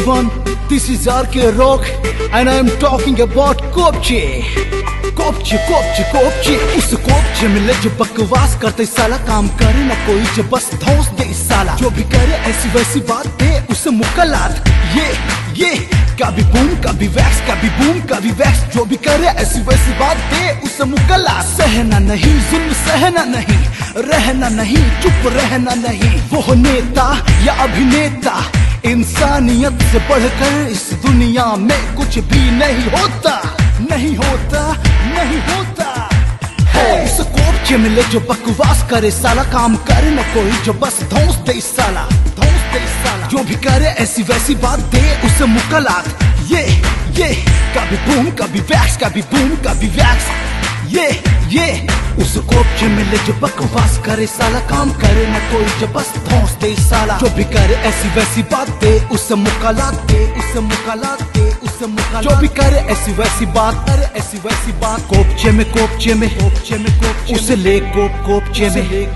everyone, this is RK Rock and I am talking about कोपचे। कोपचे कोपचे कोपचे उस कोपचे में ले जो बकवास करते साला, काम करे ना कोई जो बस धौंस दे साला। जो भी करे ऐसी वैसी बात दे उसे मुकलात, ये कभी बूम कभी वैक्स, कभी बूम कभी वैक्स। जो भी करे ऐसी वैसी बात दे उसे मुकलात। सहना नहीं जुल्म, सहना नहीं, रहना नहीं, चुप रहना नहीं। वो नेता या अभिनेता, इंसानियत से बढ़कर इस दुनिया में कुछ भी नहीं होता, नहीं होता, नहीं होता। उस कोपचे में ले जो बकवास करे साला, काम करे न कोई जो बस धौंस दे साला, धौंस दे साला। जो भी करे ऐसी वैसी बात दे उसे मुकलात। ये कभी बूम कभी वैक्स, कभी बूम कभी वैक्स। ये उस कोपचे में ले जो बकवास करे साला, काम करे न कोई जो बस धौंस दे साला। जो भी करे ऐसी वैसी बात दे उसे मुकलात दे, उसे मुकलात दे, उसे मुकलात। जो भी करे ऐसी वैसी बात करे, ऐसी वैसी बात। कोपचे में कोपचे में कोपचे में कोपचे उसे ले कोपचे में,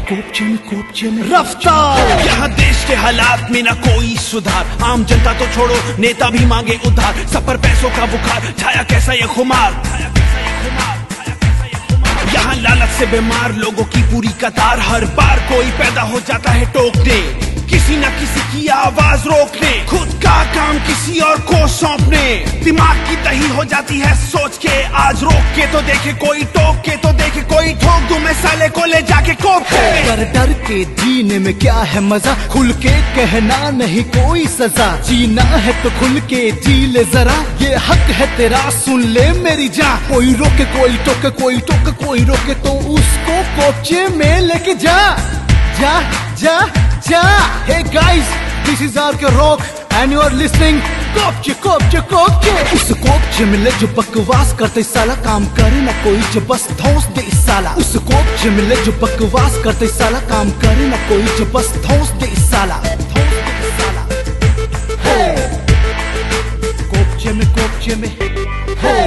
कोपचे में कोपचे में रफ्तार। यहाँ देश के हालात में न कोई सुधार, आम जनता तो छोड़ो नेता भी मांगे उधार। सब पर पैसों का बुखार छाया कैसा ये खुमार, यहाँ लालच से बीमार लोगों की पूरी कतार। हर बार कोई पैदा हो जाता है टोकने, किसी न किसी की आवाज रोकने, खुद का काम किसी और को सौंपने। दिमाग की दही हो जाती है सोच के, आज रोक के तो देखे कोई, टोक के तो देखे कोई, ठोक दूं मैं साले को ले जाके कोप के। डर के जीने में क्या है मजा, खुल के कहना नहीं कोई सजा। जीना है तो खुल के जी ले जरा, ये हक है तेरा सुन ले मेरी जान। कोई रोके कोई टोके, कोई टोके कोई रोके तो उसको कोपचे में लेके जा, जा जा जा। Hey guys, this is RK Rock and you are listening कोपचे कोपचे कोपचे। उस कोपचे में ले जो बकवास करते साला, काम करे ना कोई जो बस धौंस दे साला। उस कोपचे में ले जो बकवास करते साला, काम करे ना कोई जो बस धौंस दे साला, धौंस दे साला। कोपचे में कोपचे में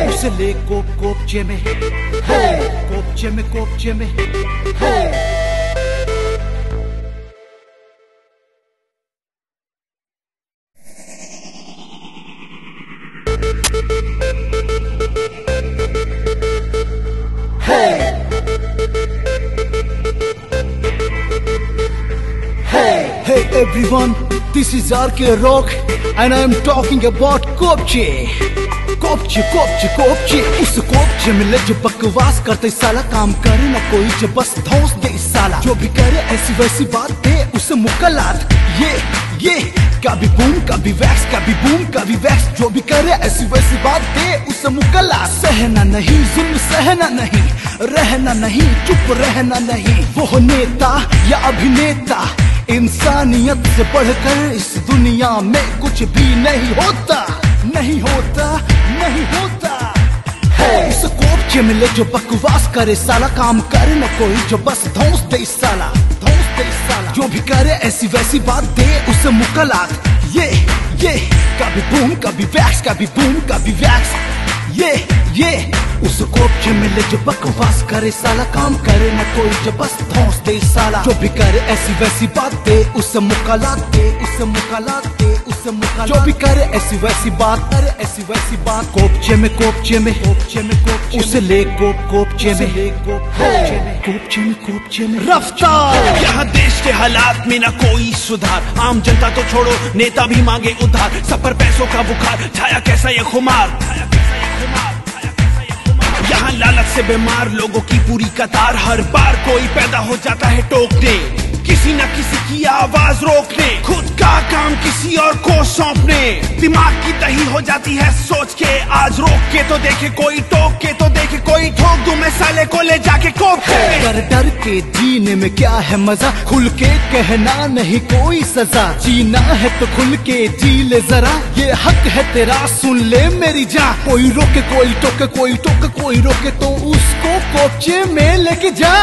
उसे ले कोपचे में, कोपचे में कोपचे में। Hey everyone, this is RK Rock and I am talking about कोपचे। कोपचे कोपचे कोपचे उस कोपचे में ले जो बकवास करते साला, काम करे ना कोई जो बस धौंस दे साला। जो भी करे ऐसी वैसी बात दे उसे मुकलात। ये कभी बूम कभी वैक्स, कभी बूम कभी वैक्स। जो भी करे ऐसी वैसी बात दे उसे मुकलात। सहना नहीं जुल्म, सहना नहीं, रहना नहीं, चुप रहना नहीं। वो नेता या अभिनेता, इंसानियत से बढ़कर इस दुनिया में कुछ भी नहीं होता, नहीं होता, नहीं होता। उस कोपचे में ले जो बकवास करे साला, काम करे न कोई जो बस धौंस दे साला, धौंस दे साला। जो भी करे ऐसी वैसी बात दे उसे मुकलात। ये कभी बूम कभी वैक्स, कभी बूम कभी वैक्स। ये उस कोपचे में ले जो बकवास करे साला, काम करे न कोई जो बस धौंस दे साला। जो भी करे ऐसी वैसी बात दे उसे मुकलात दे, उसे मुकलात दे, उसे मुकलात। जो भी करे ऐसी वैसी बात करे, ऐसी वैसी बात। कोपचे में कोपचे में कोपचे में कोपचे उसे ले कोपचे में, कोपचे में कोपचे में रफ्तार। यहाँ देश के हालात में न कोई सुधार, आम जनता तो छोड़ो नेता भी मांगे उधार। सब पर पैसों का बुखार छाया कैसा ये खुमार, यहाँ लालच से बीमार लोगों की पूरी कतार। हर बार कोई पैदा हो जाता है टोकने, किसी न किसी की आवाज रोकने, खुद का काम किसी और को सौंपने। दिमाग की दही हो जाती है सोच के, आज रोक के तो देखे कोई, टोक के तो देखे कोई, ठोक दूं मैं साले को ले जाके कोप के। डर के जीने में क्या है मजा, खुल के कहना नहीं कोई सजा। जीना है तो खुल के जी ले जरा, ये हक है तेरा सुन ले मेरी जान। कोई रोके कोई टोके, कोई टोके कोई रोके तो उसको कोपचे में लेके जा,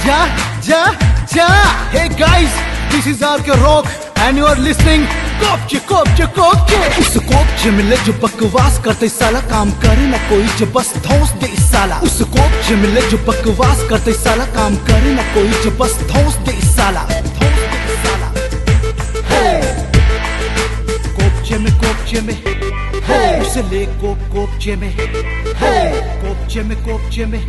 जा जा जा। Hey guys, this is RK Rock and you are listening कोपचे कोपचे कोपचे। उस कोपचे में ले जो बकवास करते साला, काम करे ना कोई जो बस धौंस दे साला। उस कोपचे में ले जो बकवास करते साला, काम करे ना कोई जो बस धौंस दे साला, धौंस दे साला। कोपचे में उसे ले कोपचे में कोपचे में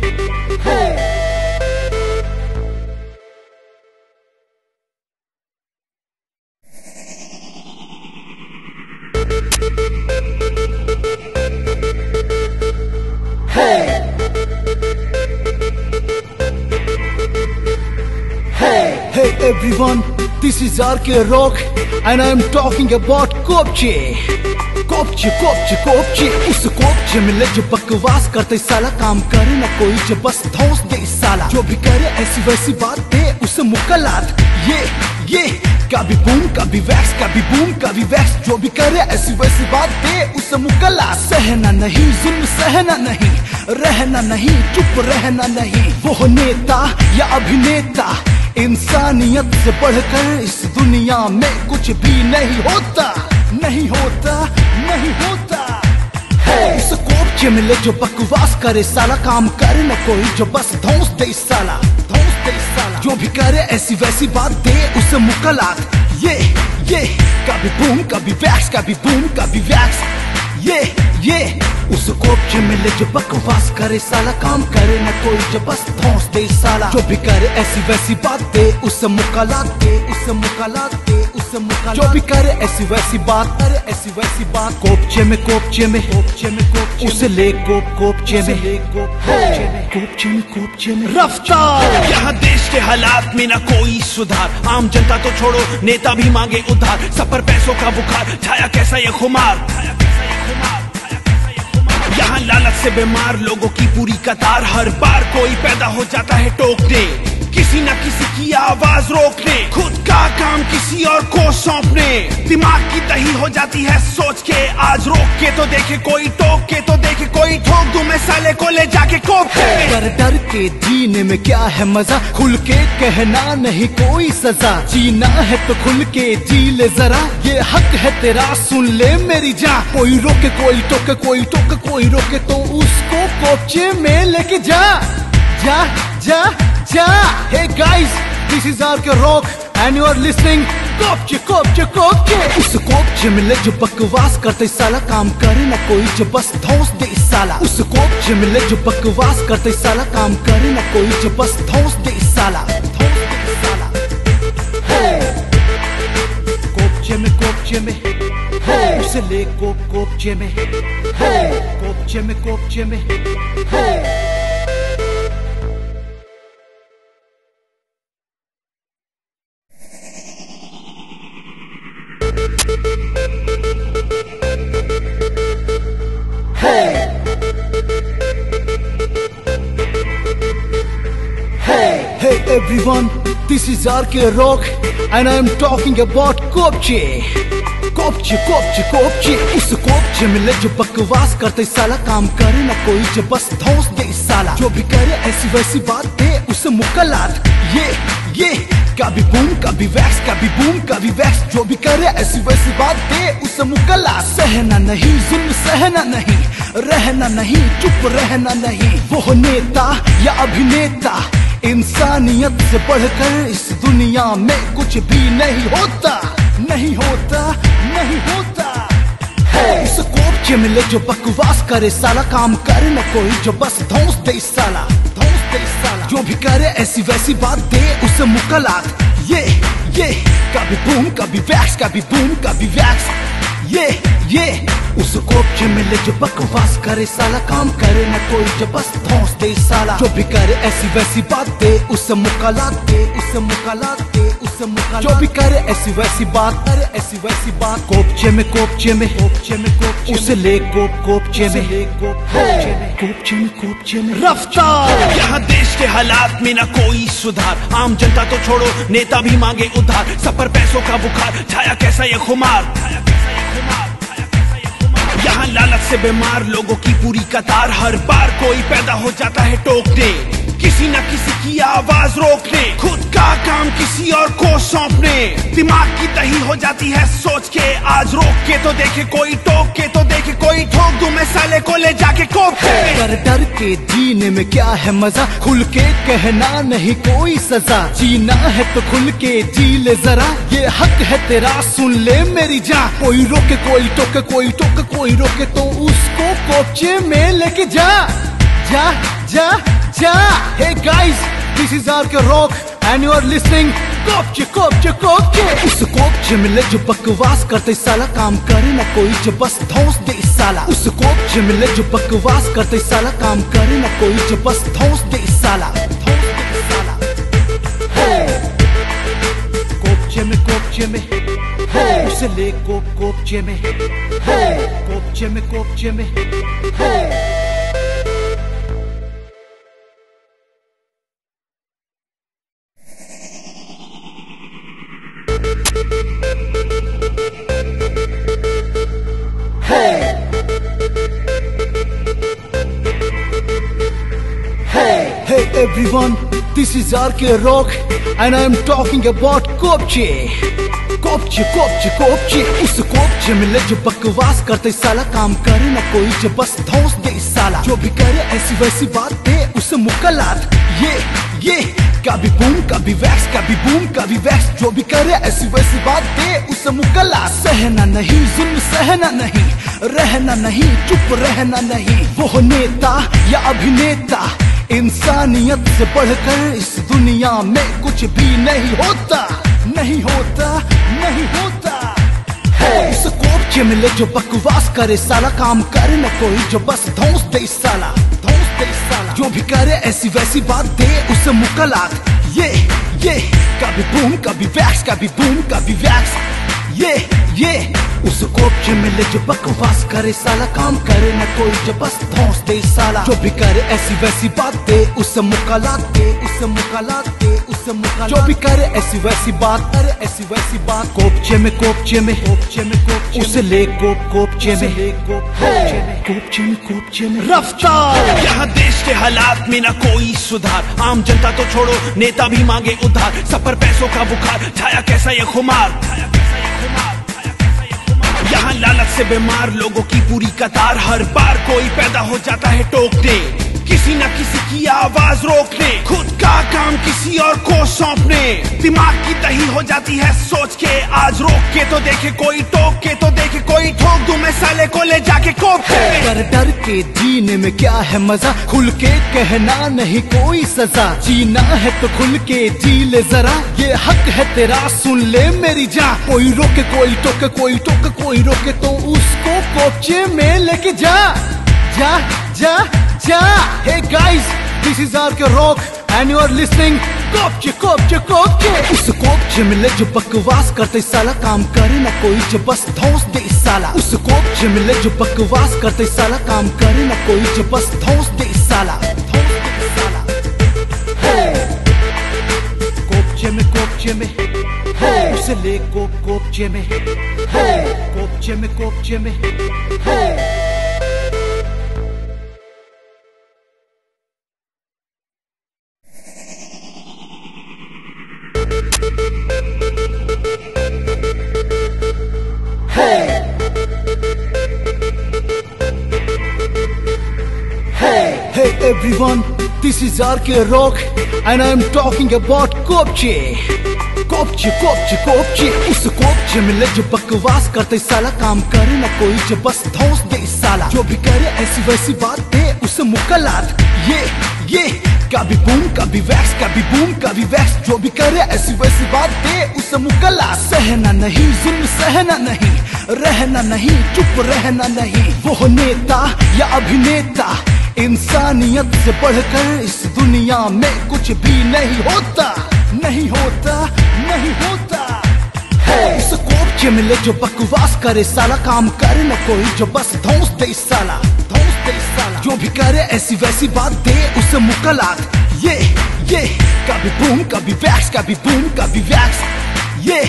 Hey everyone, this is RK Rock and I am talking about कोपचे। उस कोपचे में ले जो बकवास करते साला, काम करे ना कोई जो बस धौंस दे साला। जो भी करे ऐसी वैसी बात दे उसे मुकलात, ये कभी बूम कभी वैक्स, कभी बूम कभी वैक्स। जो भी करे ऐसी वैसी बात दे उसे मुकलात। सहना नहीं जुल्म, सहना नहीं, रहना नहीं, चुप रहना नहीं। वो नेता या अभिनेता, इंसानियत से बढ़कर इस दुनिया में कुछ भी नहीं होता, नहीं होता, नहीं होता। उस कोपचे में ले जो बकवास करे साला, काम करे न कोई जो बस धौंस दे साला, धौंस दे साला। जो भी करे ऐसी वैसी बात दे उसे मुकलात। ये कभी बूम कभी वैक्स, कभी बूम कभी वैक्स। ये उस कोपचे में ले जो बकवास करे साला, काम करे न कोई जो बस धौंस दे साला। जो भी करे ऐसी वैसी बात दे उसे मुकलात दे, उसे मुकलात दे, उसे मुकलात। जो भी करे ऐसी वैसी बात, करे ऐसी वैसी बात। कोपचे में उसे ले कोपचे में रफ्तार। यहाँ देश के हालात में न कोई सुधार, आम जनता तो छोड़ो नेता भी मांगे उधार। सब पर पैसों का बुखार छाया कैसा ये खुमार। यहाँ लालच से बीमार लोगों की पूरी कतार, हर बार कोई पैदा हो जाता है टोकने, किसी न किसी की आवाज रोकने, खुद का काम किसी और को सौंपने। दिमाग की दही हो जाती है सोच के, आज रोक के तो देखे कोई, टोक के तो देखे कोई, ठोक दूं मैं साले को ले जाके कोपचे। डर के जीने में क्या है मजा, खुल के कहना नहीं कोई सजा। जीना है तो खुल के जी ले जरा, ये हक है तेरा सुन ले मेरी जान। कोई रोके कोई टोके, कोई टोके कोई रोके तो उसको कोपचे में लेके जा, जा जा जा। Hey guys, this is RK Rock and you are listening कोपचे। उस कोपचे में ले जो बकवास करते साला, काम करे ना कोई जो बस धौंस दे साला। उस कोपचे में ले जो बकवास करते साला, काम करे ना कोई जो बस धौंस दे साला, धौंस दे साला। कोपचे में उसे ले कोपचे में Hey everyone, this is RK Rock and I am talking about कोपचे। उस कोपचे में ले जो बकवास करते साला, काम करे ना कोई जो बस धौंस दे साला। जो भी करे ऐसी वैसी बात दे उसे मुकलात। ये कभी बूम कभी वैक्स, कभी बूम कभी वैक्स। जो भी करे ऐसी वैसी बात दे उसे मुकलात। सहना नहीं जुल्म, सहना नहीं, रहना नहीं, चुप रहना नहीं। वो नेता या अभिनेता, इंसानियत से बढ़कर इस दुनिया में कुछ भी नहीं होता, नहीं होता, नहीं होता। उस कोपचे में ले जो बकवास करे साला, काम करे न कोई जो बस धौंस दे साला, धौंस दे साला। जो भी करे ऐसी वैसी बात दे उसे मुकलात। ये कभी बूम कभी वैक्स, कभी बूम कभी वैक्स। ये उस कोपचे में ले जो बकवास करे साला, काम करे न कोई जो बस धौंस दे साला। जो भी करे ऐसी वैसी बात दे उसे मुकलात दे, उसे मुकलात दे, उसे मुकलात। जो भी करे ऐसी वैसी बात, करे ऐसी वैसी बात। कोपचे में उसे ले कोपचे में रफ्तार। यहाँ देश के हालात में न कोई सुधार, आम जनता तो छोड़ो नेता भी मांगे उधार। सब पर पैसों का बुखार छाया कैसा ये खुमार। यहाँ लालच से बीमार लोगों की पूरी कतार, हर बार कोई पैदा हो जाता है टोकने, किसी न किसी की आवाज रोकने, खुद का काम किसी और को सौंपने। दिमाग की दही हो जाती है सोच के, आज रोक के तो देखे कोई, टोक के तो देखे कोई, ठोक दूं मैं साले को ले जाके कोप के। डर डर के जीने में क्या है मजा, खुल के कहना नहीं कोई सजा। जीना है तो खुल के जी ले जरा, ये हक है तेरा सुन ले मेरी जान। कोई रोके कोई टोके, कोई टोके कोई रोके तो उसको कोपचे में लेके जा जा जा जा। Hey guys, this is RK Rock and you are listening कोपचे कोपचे कोपचे। उस कोपचे में ले जो बकवास करते साला, काम करे ना कोई जो बस धौंस दे साला। उस कोपचे में ले जो बकवास करते साला, काम करे ना कोई जो बस धौंस दे साला, धौंस दे साला। कोपचे में कोपचे में उसे ले कोपचे में, कोपचे में कोपचे में। Hey everyone, this is RK Rock and I am talking about कोपचे कोपचे कोपचे कोपचे। उस कोपचे में ले जो बकवास करते साला, काम करे ना कोई जो बस धौंस दे साला। जो भी करे ऐसी वैसी बात दे उसे मुकलात, ये कभी बूम कभी वैक्स, कभी बूम कभी वैक्स। जो भी करे ऐसी वैसी बात दे उसे मुकलात। सहना नहीं जुल्म, सहना नहीं, रहना नहीं, चुप रहना नहीं। वो नेता या अभिनेता, इंसानियत से बढ़कर इस दुनिया में कुछ भी नहीं होता, नहीं होता, नहीं होता। उस कोपचे में ले जो बकवास करे साला, काम करे न कोई जो बस धौंस दे साला, धौंस दे साला। जो भी करे ऐसी वैसी बात दे उसे मुकलात। ये कभी बूम कभी वैक्स, कभी बूम कभी वैक्स। ये उस कोपचे में ले जो बकवास करे साला, काम करे न कोई जो बस धौंस दे साला। जो भी करे ऐसी वैसी बात दे उसे मुकलात दे, उसे मुकलात दे, उसे मुकलात। जो भी करे ऐसी वैसी बात, करे ऐसी वैसी बात। कोपचे में कोपचे में कोपचे में कोपचे, उसे ले कोपचे में, कोपचे में कोपचे में रफ्तार। यहाँ देश के हालात में ना कोई सुधार, आम जनता तो छोड़ो नेता भी मांगे उधार। सब पर पैसों का बुखार छाया कैसा ये खुमार, यहाँ लालच से बीमार लोगों की पूरी कतार। हर बार कोई पैदा हो जाता है टोकने, किसी न किसी की आवाज रोकने, खुद का काम किसी और को सौंपने। दिमाग की दही हो जाती है सोच के, आज रोक के तो देखे कोई, टोक के तो देखे कोई, ठोक दूं मैं साले को ले जाके कोप के। डर डर के जीने में क्या है मजा, खुल के कहना नहीं कोई सजा। जीना है तो खुल के जी ले जरा, ये हक है तेरा सुन ले मेरी जान। कोई रोके कोई टोके, कोई टोके कोई रोके तो उसको कोपचे में लेके जा जा जा जा। Hey guys, this is RK Rock and you are listening कोपचे कोपचे कोपचे। उस कोपचे में ले जो बकवास करते साला, काम करे ना कोई जो बस धौंस दे साला। उस कोपचे में ले जो बकवास करते साला, काम करे ना कोई जो बस धौंस दे साला, धौंस दे साला। कोपचे में कोपचे में उसे ले कोपचे में, कोपचे में कोपचे में। Hey everyone, this is RK Rock and I am talking about कोपचे कोपचे कोपचे कोपचे। उस कोपचे में ले जो बकवास करते साला, काम करे ना कोई जो बस धौंस दे साला। जो भी करे ऐसी वैसी बात दे उसे मुकलात। ये कभी बूम कभी वैक्स, कभी बूम कभी वैक्स। जो भी करे ऐसी वैसी बात दे उसे मुकलात। सहना नहीं जुल्म, सहना नहीं, रहना नहीं, चुप रहना नहीं। वो नेता या अभिनेता, इंसानियत से बढ़कर इस दुनिया में कुछ भी नहीं होता, नहीं होता, नहीं होता। उस कोपचे में ले जो बकवास करे साला, काम करे न कोई जो बस धौंस दे साला, धौंस दे साला। जो भी करे ऐसी वैसी बात दे उसे मुकलात। ये कभी बूम कभी वैक्स, कभी बूम कभी वैक्स। ये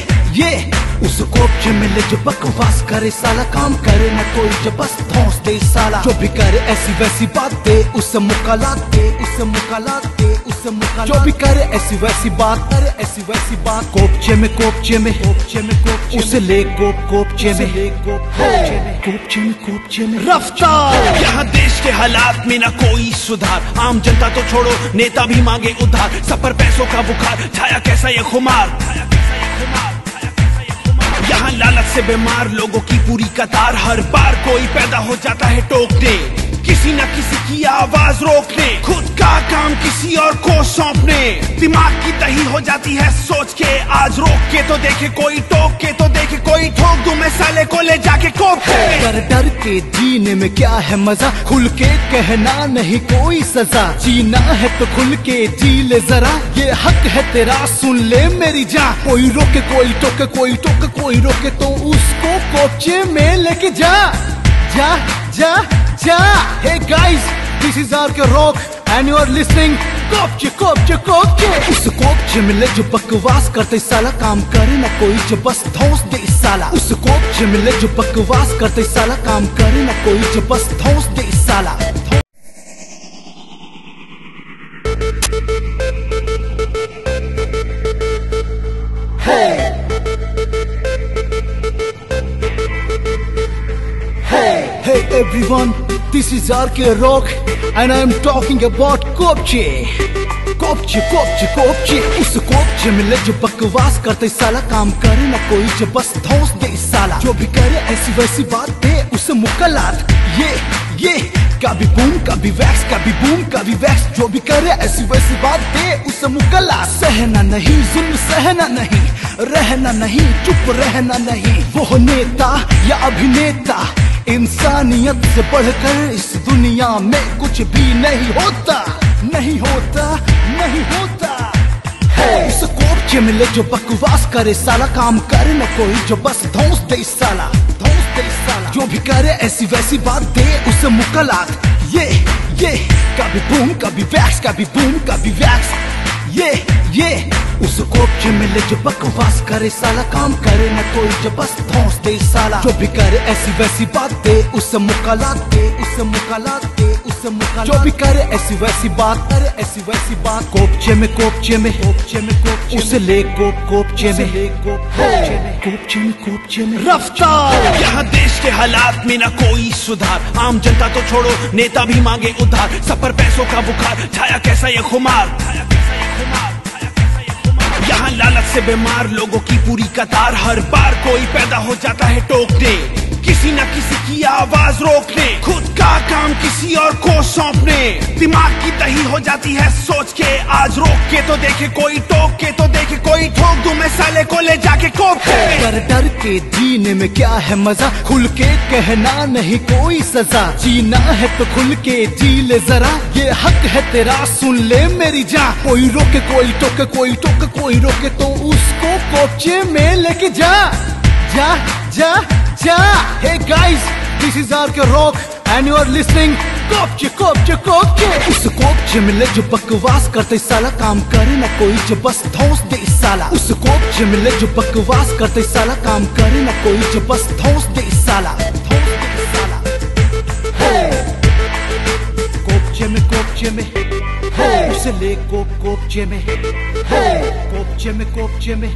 उस कोपचे में ले जो बकवास करे साला, काम करे न कोई जो बस धौंस दे साला। जो भी करे ऐसी वैसी बात दे उसे मुकलात दे, उसे मुकलात दे, उसे उसे मुका। जो भी करे ऐसी वैसी बात, करे ऐसी वैसी बात, कोपचे में कोपचे में कोपचे में कोपचे, उसे ले कोपचे में ले कोपचे में कोपचे में कोपचे में रफ्तार। यहाँ देश के हालात में न कोई सुधार, आम जनता तो छोड़ो नेता भी मांगे उधार। सब पर पैसों का बुखार छाया कैसा ये खुमार, यहाँ लालच से बीमार लोगों की पूरी कतार। हर बार कोई पैदा हो जाता है टोकने, किसी न किसी की आवाज रोकने, खुद का काम किसी और को सौंपने। दिमाग की दही हो जाती है सोच के, आज रोक के तो देखे कोई, टोक के तो देखे कोई, ठोक दूं मैं साले को ले जाके कोप के। डर डर के जीने में क्या है मजा, खुल के कहना नहीं कोई सजा। जीना है तो खुल के जी ले जरा, ये हक है तेरा सुन ले मेरी जान। कोई रोके कोई टोके, कोई टोके कोई रोके, तो उसको कोपचे में लेके जा जा जा जा। Hey guys, this is RK Rock and you are listening कोपचे कोपचे कोपचे। उस कोपचे में ले जो बकवास करते साला, काम करे ना कोई जो बस धौंस दे साला। उस कोपचे में ले जो बकवास करते साला, काम करे ना कोई जो बस धौंस दे साला। Hey everyone, this is RK Rock and I am talking about कोपचे कोपचे कोपचे कोपचे। उस कोपचे में ले जो बकवास करते साला, काम करे ना कोई जो बस धौंस दे साला। जो भी करे ऐसी वैसी बात दे उसे मुकलात, ये कभी बूम कभी वैक्स, कभी बूम कभी वैक्स। जो भी करे ऐसी वैसी बात दे उसे मुकलात। सहना नहीं जुल्म, सहना नहीं, रहना नहीं, चुप रहना नहीं। वो नेता या अभिनेता, इंसानियत से बढ़कर इस दुनिया में कुछ भी नहीं होता, नहीं होता, नहीं होता। उस कोपचे में ले जो बकवास करे साला, काम करे न कोई जो बस धौंस दे साला, धौंस दे साला। जो भी करे ऐसी वैसी बात दे उसे मुकलात। ये कभी बूम कभी वैक्स, कभी बूम कभी वैक्स। ये उस कोपचे में ले जो बकवास करे साला, काम करे न कोई जो बस धौंस दे साला। जो भी करे ऐसी वैसी बात दे उसे मुकलात दे, उसे मुकलात दे, उसे मुकलात। जो भी करे ऐसी वैसी बात, करे ऐसी वैसी बात, कोपचे में कोपचे में कोपचे में कोपचे, उसे ले कोपचे में ले कोपचे में कोपचे में कोपचे में रफ्तार। यहाँ देश के हालात में न कोई सुधार, आम जनता तो छोड़ो नेता भी मांगे उधार। सब पर पैसों का बुखार छाया कैसा ये खुमार, यहाँ लालच से बीमार लोगों की पूरी कतार। हर बार कोई पैदा हो जाता है टोकने, किसी न किसी की आवाज रोकने, खुद का काम किसी और को सौंपने। दिमाग की दही हो जाती है सोच के, आज रोक के तो देखे कोई, टोक के तो देखे कोई, ठोक दूं मैं साले को ले जाके कोप के। डर डर के जीने में क्या है मजा, खुल के कहना नहीं कोई सजा। जीना है तो खुल के जी ले जरा, ये हक है तेरा सुन ले मेरी जान। कोई रोके कोई टोके, कोई टोके कोई रोके, तो उसको कोपचे में लेके जा जा जा जा। Hey guys, this is RK Rock and you are listening कोपचे कोपचे कोपचे। उस कोपचे में ले जो बकवास करते साला, काम करे ना कोई जो बस धौंस दे साला। उस कोपचे में ले जो बकवास करते साला, काम करे ना कोई जो बस धौंस दे साला, धौंस दे साला। कोपचे में कोपचे में उसे ले कोपचे में कोपचे में कोपचे में